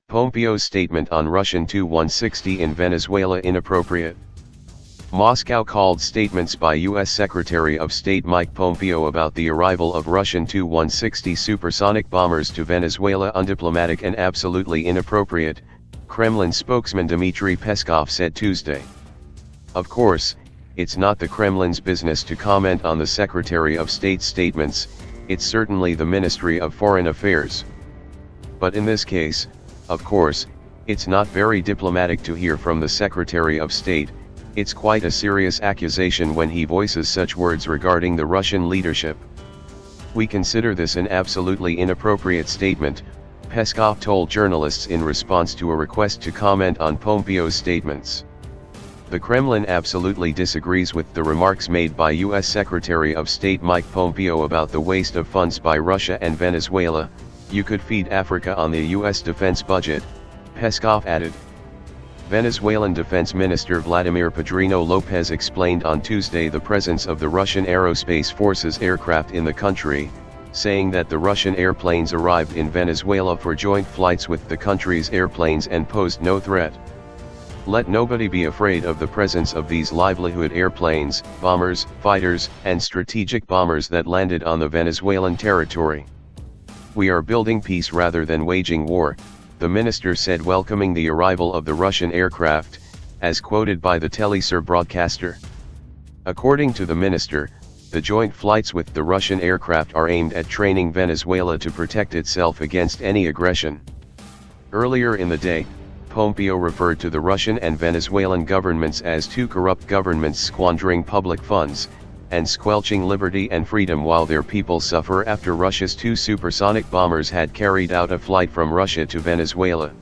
Pompeo's statement on Russian Tu-160 in Venezuela inappropriate. Moscow called statements by U.S. Secretary of State Mike Pompeo about the arrival of Russian Tu-160 supersonic bombers to Venezuela undiplomatic and absolutely inappropriate, Kremlin spokesman Dmitry Peskov said Tuesday. Of course, it's not the Kremlin's business to comment on the Secretary of State's statements, it's certainly the Ministry of Foreign Affairs. But in this case, of course, it's not very diplomatic to hear from the Secretary of State. It's quite a serious accusation when he voices such words regarding the Russian leadership. We consider this an absolutely inappropriate statement, Peskov told journalists in response to a request to comment on Pompeo's statements. The Kremlin absolutely disagrees with the remarks made by U.S. Secretary of State Mike Pompeo about the waste of funds by Russia and Venezuela. You could feed Africa on the U.S. defense budget, Peskov added. Venezuelan Defense Minister Vladimir Pedrino Lopez explained on Tuesday the presence of the Russian Aerospace Forces aircraft in the country, saying that the Russian airplanes arrived in Venezuela for joint flights with the country's airplanes and posed no threat. Let nobody be afraid of the presence of these livelihood airplanes, bombers, fighters, and strategic bombers that landed on the Venezuelan territory. We are building peace rather than waging war, the minister said, welcoming the arrival of the Russian aircraft, as quoted by the Telesur broadcaster. According to the minister, the joint flights with the Russian aircraft are aimed at training Venezuela to protect itself against any aggression. Earlier in the day, Pompeo referred to the Russian and Venezuelan governments as two corrupt governments squandering public funds, and squelching liberty and freedom while their people suffer after Russia's two supersonic bombers had carried out a flight from Russia to Venezuela.